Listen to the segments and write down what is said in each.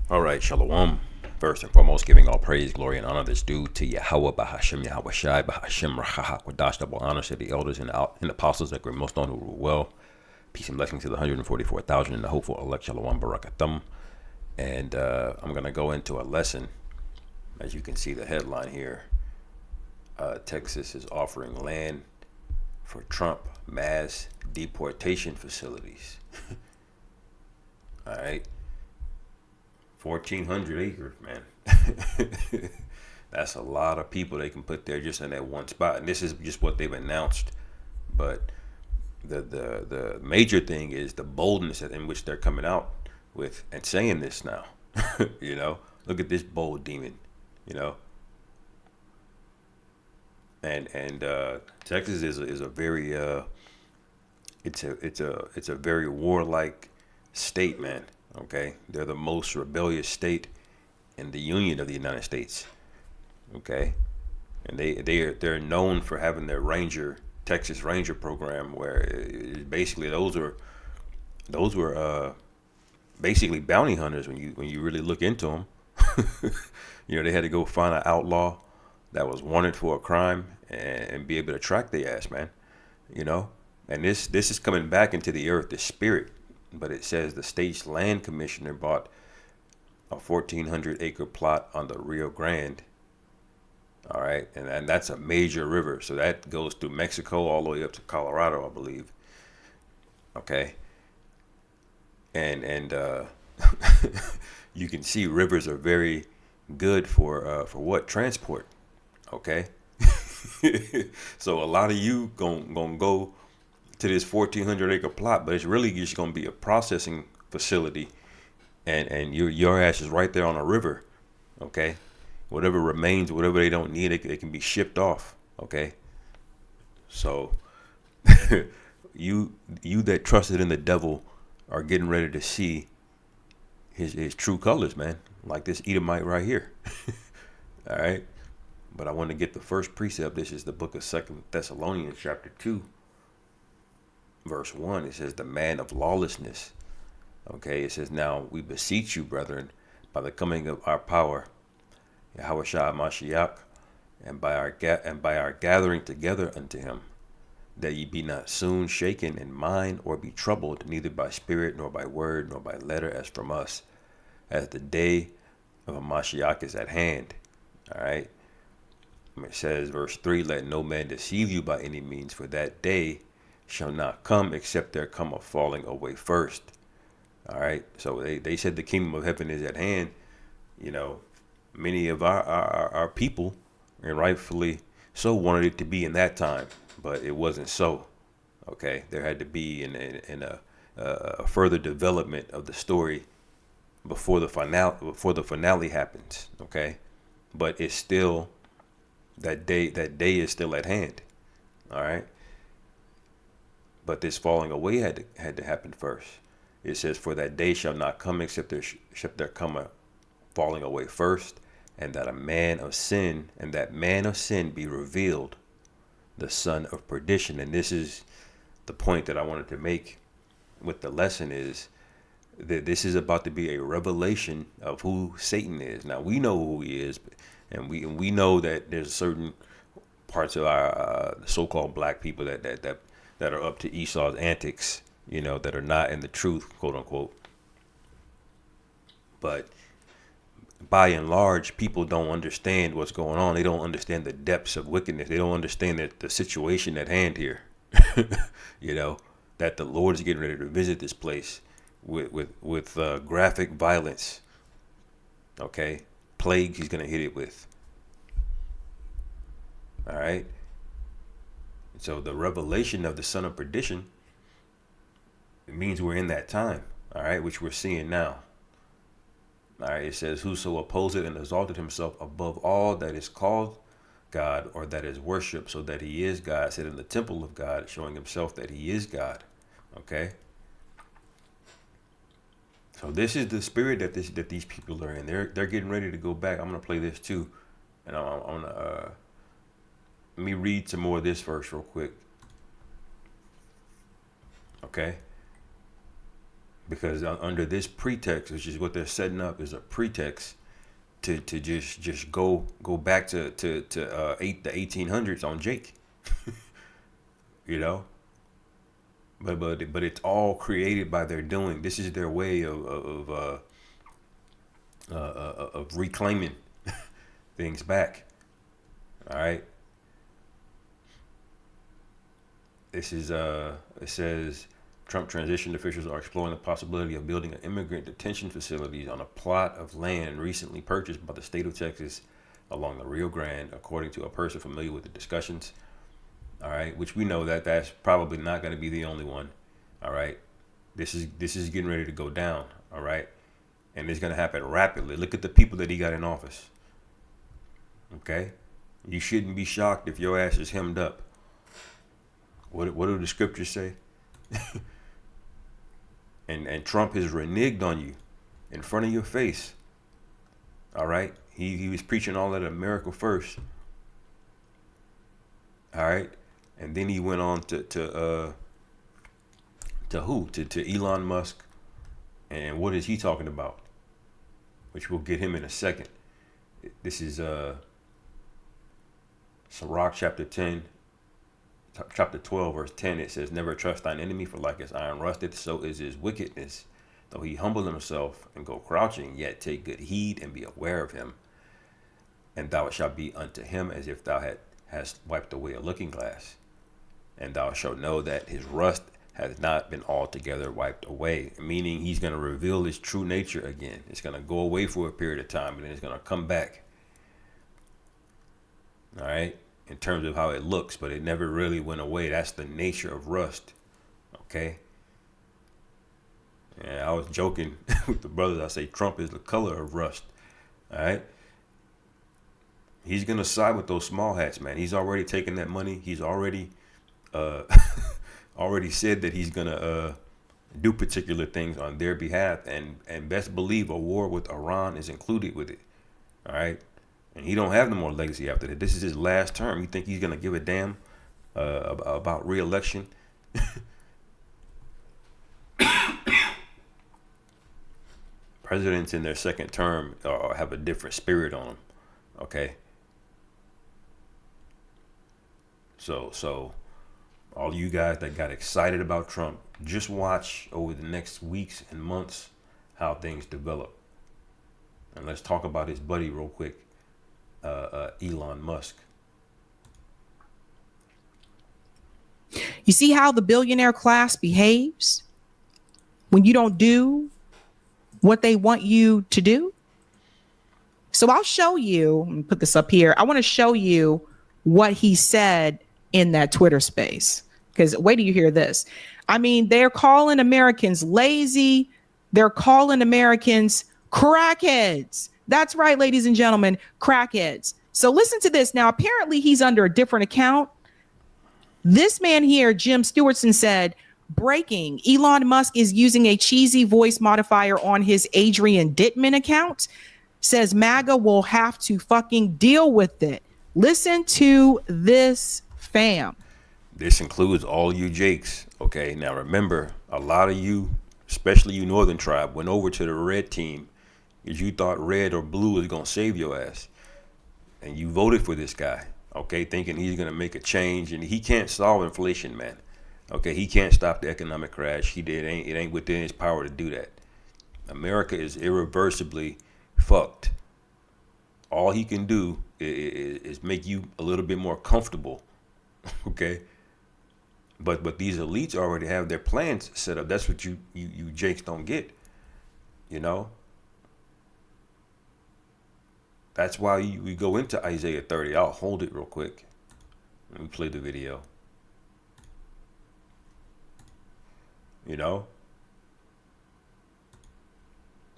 All right, Shalom. First and foremost, giving all praise, glory, and honor that's due to Yahweh, Bahashem, Yahweh Shai, Bahashem, Rahahak, Wadash, double honor to the elders and apostles that great most on who rule well. Peace and blessings to the 144,000 and the hopeful elect, Shalom, Barakathum. And I'm going to go into a lesson. As you can see, the headline here Texas is offering land for Trump mass deportation facilities. All right. 1,400 acres, man. That's a lot of people they can put there just in that one spot. And this is just what they've announced. But the major thing is the boldness in which they're coming out with and saying this now. you know, look at this bold demon. You know, and Texas is a very it's a very warlike state, man. Okay, they're the most rebellious state in the Union of the United States. Okay, and they're known for having their Texas Ranger program, where basically those were basically bounty hunters when you really look into them. They had to go find an outlaw that was wanted for a crime and be able to track the ass, man. You know, and this is coming back into the earth, the spirit. But it says the state's land commissioner bought a 1,400-acre plot on the Rio Grande. All right, and that's a major river, so that goes through Mexico all the way up to Colorado, I believe. Okay, and you can see rivers are very good for what transport. Okay, so a lot of you gonna go to this 1,400-acre plot, but it's really just gonna be a processing facility, and your ass is right there on a river. Okay, whatever remains, whatever they don't need, it can be shipped off. Okay, so you that trusted in the devil are getting ready to see his true colors, man. Like this Edomite right here. All right, but I want to get the first precept. This is the book of Second Thessalonians, chapter 2, verse 1. It says, "The man of lawlessness." Okay, it says, "Now we beseech you, brethren, by the coming of our power, Yahweh Shah Mashiach, and by our gathering together unto him, that ye be not soon shaken in mind or be troubled, neither by spirit, nor by word, nor by letter, as from us, as the day of a Mashiach is at hand." All right. It says, verse 3, "Let no man deceive you by any means, for that day shall not come except there come a falling away first." All right. So they said the kingdom of heaven is at hand. You know, many of our people, and rightfully so, wanted it to be in that time, but it wasn't so. Okay. There had to be in a further development of the story before the finale happens. Okay. But it's still that day is still at hand. All right. But this falling away had to happen first. It says, "For that day shall not come except there come a falling away first, and that man of sin be revealed, the son of perdition." And this is the point that I wanted to make with the lesson, is that this is about to be a revelation of who Satan is. Now we know who he is, and we know that there's certain parts of our so-called black people that are up to Esau's antics, that are not in the truth, quote unquote. But by and large, people don't understand what's going on. They don't understand the depths of wickedness. They don't understand the situation at hand here. you know, that the Lord is getting ready to visit this place with graphic violence. Okay, plagues he's gonna hit it with. All right. So the revelation of the son of perdition, it means we're in that time. All right, which we're seeing now. All right, it says, "Whoso opposeth and exalted himself above all that is called God, or that is worshipped, so that he is God, said in the temple of God, showing himself that he is God." Okay. So this is the spirit that these people are in. They're getting ready to go back. I'm gonna play this too, and I'm gonna let me read some more of this verse real quick. Okay. because under this pretext, which is what they're setting up, is a pretext to just go back to the 1800s on Jake, you know. But it's all created by their doing. This is their way of reclaiming things back. All right. This is it says Trump transition officials are exploring the possibility of building an immigrant detention facilities on a plot of land recently purchased by the state of Texas along the Rio Grande, according to a person familiar with the discussions. All right, which we know that that's probably not going to be the only one. All right, this is getting ready to go down. All right, and it's going to happen rapidly. Look at the people that he got in office. Okay, you shouldn't be shocked if your ass is hemmed up. What do the scriptures say? and Trump has reneged on you in front of your face. All right, he was preaching all that America first. All right, and then he went on to who? To Elon Musk, and what is he talking about? Which we'll get him in a second. This is Sirach chapter 10. Chapter 12, verse 10, it says, never trust thine enemy, for like as iron rusteth, so is his wickedness. Though he humble himself and go crouching, yet take good heed and be aware of him. And thou shalt be unto him as if thou hast wiped away a looking glass. And thou shalt know that his rust has not been altogether wiped away. Meaning he's going to reveal his true nature again. It's going to go away for a period of time, and then it's going to come back. All right. In terms of how it looks, but it never really went away. That's the nature of rust. Okay. And I was joking with the brothers. I say Trump is the color of rust. All right. He's gonna side with those small hats, man. He's already taken that money. He's already already said that he's gonna do particular things on their behalf, and best believe a war with Iran is included with it. All right. And he don't have no more legacy after that. This is his last term. You think he's gonna give a damn about re-election? Presidents in their second term have a different spirit on them. Okay. So all you guys that got excited about Trump, just watch over the next weeks and months how things develop. And let's talk about his buddy real quick. Elon Musk. You see how the billionaire class behaves when you don't do what they want you to do? So I'll show you, let me put this up here. I want to show you what he said in that Twitter space, because wait till you hear this. I mean, they're calling Americans lazy. They're calling Americans crackheads. That's right, ladies and gentlemen, crackheads. So listen to this. Now, apparently he's under a different account. This man here, Jim Stewartson, said, breaking, Elon Musk is using a cheesy voice modifier on his Adrian Dittman account. Says MAGA will have to fucking deal with it. Listen to this, fam. This includes all you Jakes. Okay, now remember, a lot of you, especially you Northern Tribe, went over to the red team because you thought red or blue was going to save your ass. And you voted for this guy, okay, thinking he's going to make a change. And he can't solve inflation, man. Okay, he can't stop the economic crash. It ain't within his power to do that. America is irreversibly fucked. All he can do is make you a little bit more comfortable, okay? But these elites already have their plans set up. That's what you Jakes don't get, you know? That's why we go into Isaiah 30. I'll hold it real quick. Let me play the video. You know?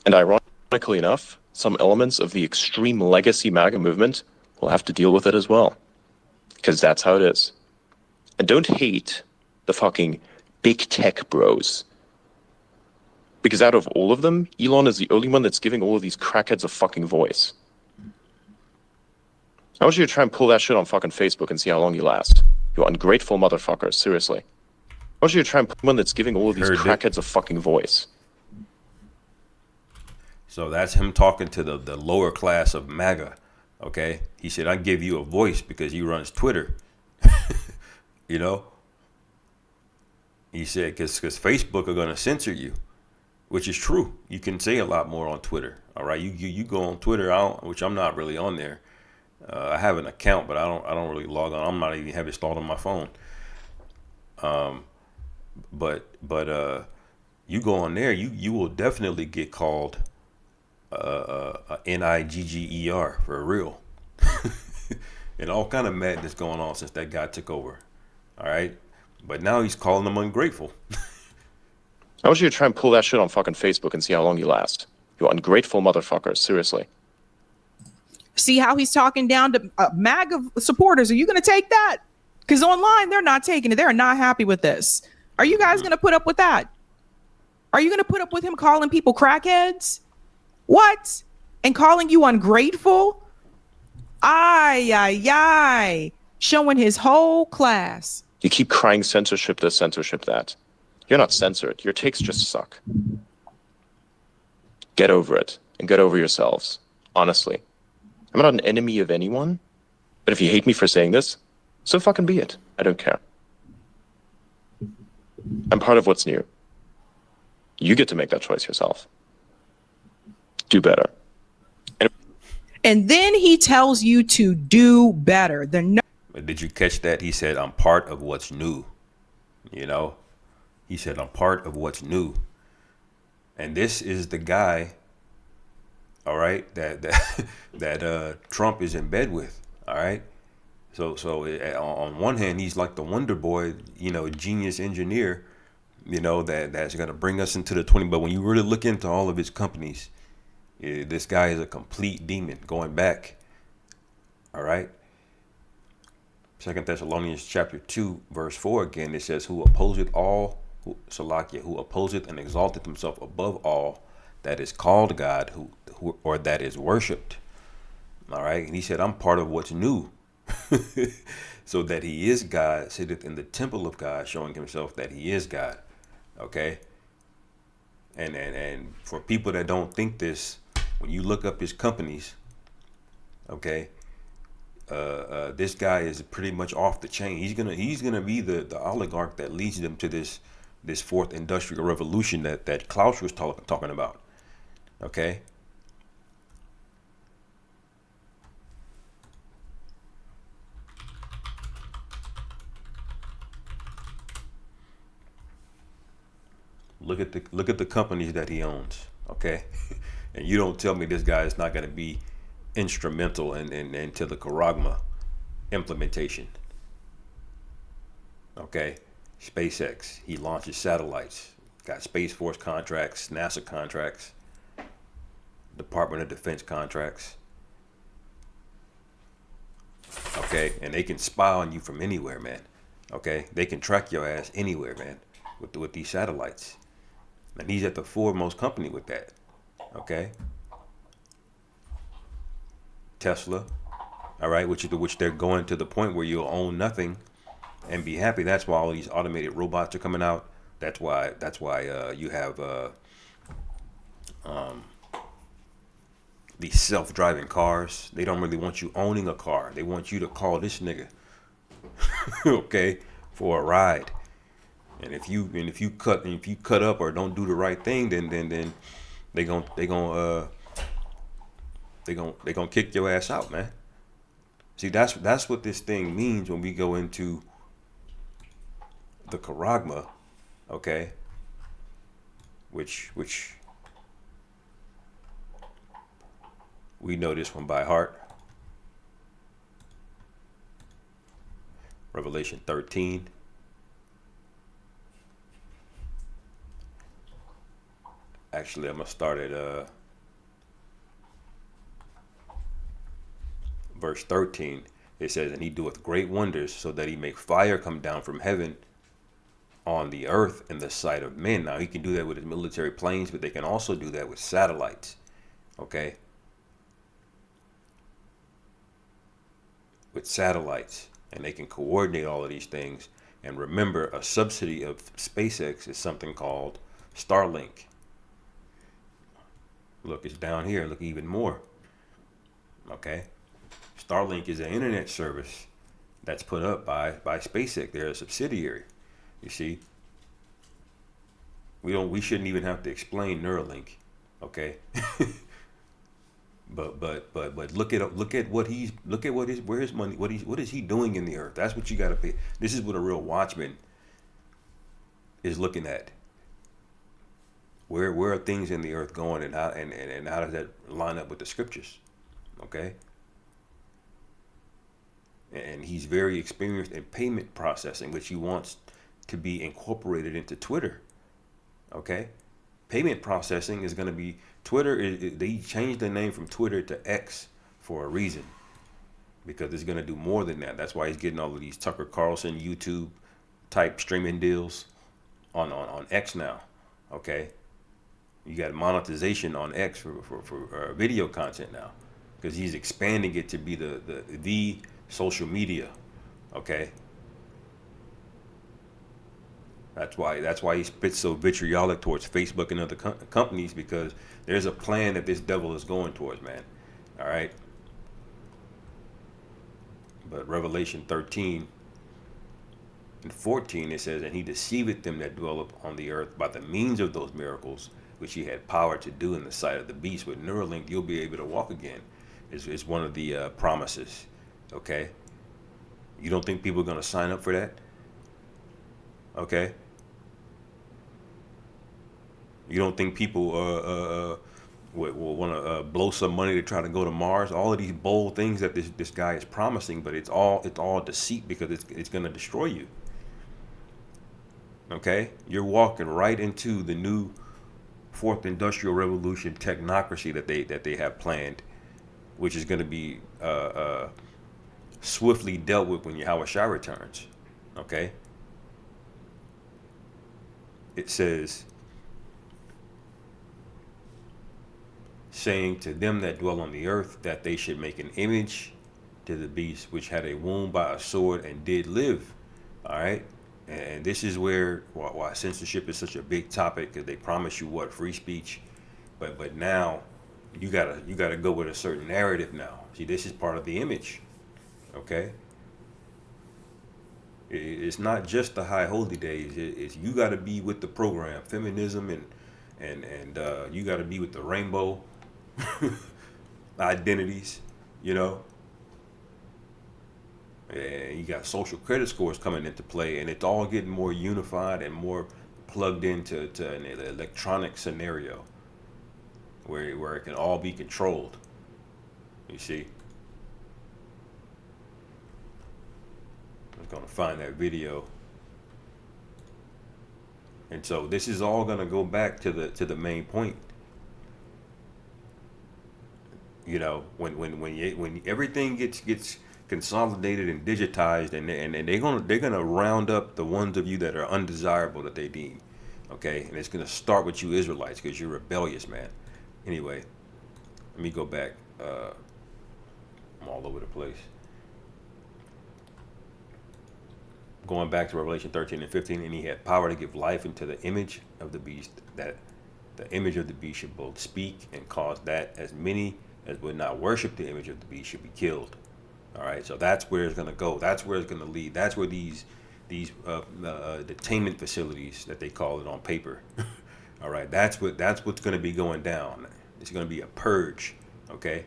And ironically enough, some elements of the extreme legacy MAGA movement will have to deal with it as well. Because that's how it is. And don't hate the fucking big tech bros. Because out of all of them, Elon is the only one that's giving all of these crackheads a fucking voice. I want you to try and pull that shit on fucking Facebook and see how long you last. You ungrateful motherfuckers, seriously. I want you to try and pull one that's giving all of these crackheads a fucking voice. So that's him talking to the lower class of MAGA. Okay. He said, I give you a voice because he runs Twitter. You know, he said, because Facebook are going to censor you, which is true. You can say a lot more on Twitter. All right. You go on Twitter, which I'm not really on there. I have an account, but I don't really log on. I'm not even have it installed on my phone. But you go on there, you will definitely get called Nigger for real. And all kind of madness going on since that guy took over. All right, but now he's calling them ungrateful. I want you to try and pull that shit on fucking Facebook and see how long you last. You ungrateful motherfuckers, seriously. See how he's talking down to MAGA supporters. Are you going to take that? Because online, they're not taking it. They're not happy with this. Are you guys going to put up with that? Are you going to put up with him calling people crackheads? What? And calling you ungrateful? Ay, ay, ay. Showing his whole class. You keep crying censorship this, censorship that. You're not censored. Your takes just suck. Get over it and get over yourselves. Honestly. I'm not an enemy of anyone, but if you hate me for saying this, so fucking be it. I don't care. I'm part of what's new. You get to make that choice yourself. Do better. And then he tells you to do better. Did you catch that? He said, I'm part of what's new. You know, he said, I'm part of what's new. And this is the guy, all right, that Trump is in bed with. All right. So on one hand, he's like the wonder boy, you know, genius engineer, you know, that's going to bring us into the 20. But when you really look into all of his companies, this guy is a complete demon going back. All right. 2 Thessalonians chapter 2, verse 4 again, it says, who opposeth and exalteth himself above all that is called God, who or that is worshipped. All right. And he said, I'm part of what's new. So that he is God, sitteth in the temple of God, showing himself that he is God. Okay. And for people that don't think this, when you look up his companies, okay, this guy is pretty much off the chain. He's gonna be the oligarch that leads them to this fourth industrial revolution that Klaus was talking about. Okay. Look at the companies that he owns. Okay. And you don't tell me this guy is not going to be instrumental into the Charagma implementation. Okay. SpaceX, he launches satellites, got Space Force contracts, NASA contracts, Department of Defense contracts. Okay. And they can spy on you from anywhere, man. Okay. They can track your ass anywhere, man, with these satellites. And he's at the foremost company with that. Okay. Tesla. All right. Which they're going to the point where you'll own nothing and be happy. That's why all these automated robots are coming out. That's why you have these self-driving cars. They don't really want you owning a car. They want you to call this nigga, okay, for a ride. And if you cut up or don't do the right thing, then they gonna kick your ass out, man. See, that's what this thing means when we go into the Charagma, okay? Which we know this one by heart. Revelation 13. Actually, I'm going to start at verse 13. It says, and he doeth great wonders, so that he make fire come down from heaven on the earth in the sight of men. Now, he can do that with his military planes, but they can also do that with satellites. Okay? With satellites. And they can coordinate all of these things. And remember, a subsidy of SpaceX is something called Starlink. Look, it's down here. Look, even more. Okay. Starlink is an internet service that's put up by SpaceX. They're a subsidiary. You see, we shouldn't even have to explain Neuralink. Okay. But look at where his money, what is he doing in the earth? That's what you got to pay. This is what a real watchman is looking at. Where are things in the earth going, and how does that line up with the scriptures? Okay. And he's very experienced in payment processing, which he wants to be incorporated into Twitter. Okay. Payment processing is going to be Twitter. They changed the name from Twitter to X for a reason, because it's going to do more than that. That's why he's getting all of these Tucker Carlson YouTube type streaming deals on X now. Okay. You got monetization on X for video content now, because he's expanding it to be the social media. Okay. That's why he spits so vitriolic towards Facebook and other companies, because there's a plan that this devil is going towards, man. All right. But Revelation 13 and 14, it says, and he deceiveth them that dwell upon the earth by the means of those miracles which he had power to do in the sight of the beast. With Neuralink, you'll be able to walk again. Is one of the promises. Okay. You don't think people are going to sign up for that? Okay. You don't think people will want to blow some money to try to go to Mars? All of these bold things that this guy is promising, but it's all deceit, because it's going to destroy you. Okay, you're walking right into the new fourth industrial revolution technocracy that they have planned, which is going to be swiftly dealt with when Yahweh Shai returns. Okay, it says, saying to them that dwell on the earth that they should make an image to the beast which had a wound by a sword and did live. All right. And this is why censorship is such a big topic, because they promise you free speech, but now you gotta go with a certain narrative now. See, this is part of the image. Okay. It's not just the high holy days. It's you got to be with the program, feminism, and you got to be with the rainbow identities, and you got social credit scores coming into play, and it's all getting more unified and more plugged into an electronic scenario where it can all be controlled. You see, I'm gonna find that video. And so this is all gonna go back to the main point. When everything gets consolidated and digitized, and they're gonna round up the ones of you that are undesirable that they deem. Okay, and it's gonna start with you Israelites, because you're rebellious, man. Anyway, let me go back. I'm all over the place. Going back to Revelation 13 and 15, and he had power to give life into the image of the beast, that the image of the beast should both speak and cause that as many as would not worship the image of the beast should be killed. All right, so that's where it's going to go. That's where it's going to lead. That's where these detainment facilities that they call it on paper. All right, that's what's going to be going down. It's going to be a purge. Okay.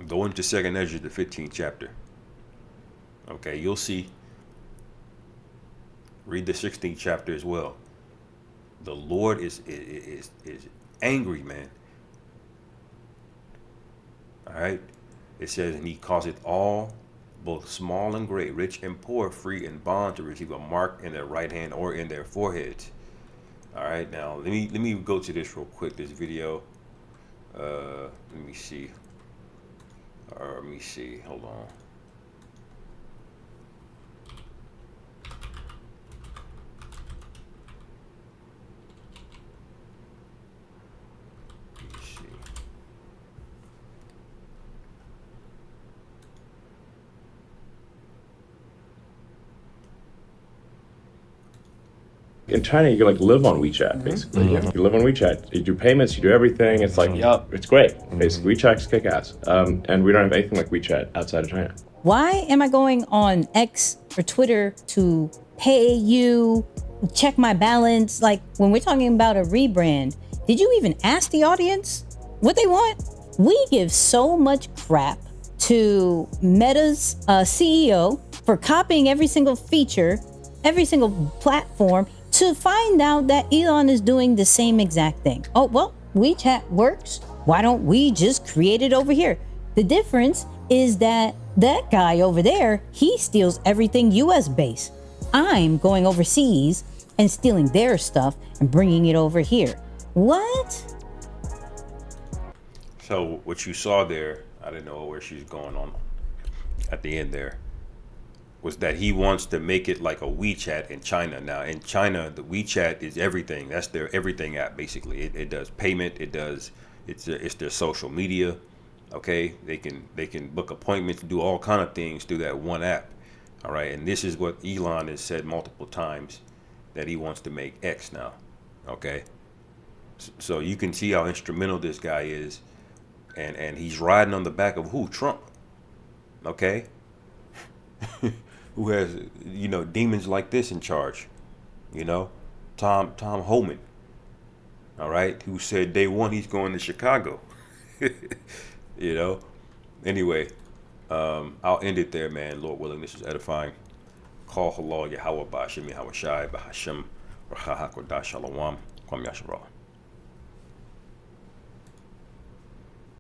Go into 2nd Ezra, the 15th chapter. Okay, you'll see. Read the 16th chapter as well. The Lord is angry, man. All right. It says, and he causeth all, both small and great, rich and poor, free and bond, to receive a mark in their right hand or in their foreheads. All right. Now let me go to this real quick. This video. Let me see. Let me see. Hold on. In China, you can like live on WeChat, basically. You live on WeChat. You do payments, you do everything. It's like, it's great. Basically, WeChat's kick ass. And we don't have anything like WeChat outside of China. Why am I going on X or Twitter to pay you, check my balance? Like, when we're talking about a rebrand, did you even ask the audience what they want? We give so much crap to Meta's CEO for copying every single feature, every single platform, to find out that Elon is doing the same exact thing. Oh, well, WeChat works. Why don't we just create it over here? The difference is that that guy over there, he steals everything US based. I'm going overseas and stealing their stuff and bringing it over here. What? So what you saw there, I didn't know where she's going on at the end there, was that he wants to make it like a WeChat in China. Now in China, the WeChat is everything. That's their everything app basically. It does payment. It's their social media. Okay, they can book appointments, do all kind of things through that one app. All right, and this is what Elon has said multiple times, that he wants to make X now. Okay, so you can see how instrumental this guy is, and he's riding on the back of who? Trump. Okay. Who has, demons like this in charge, Tom Homan, all right, who said day one he's going to Chicago. Anyway, I'll end it there, man. Lord willing, this is edifying. Call halal Yahweh Ba'Shem Yahweh Shai Ba'Hashem Raha Hakodah Shalom Kwam Yasharal.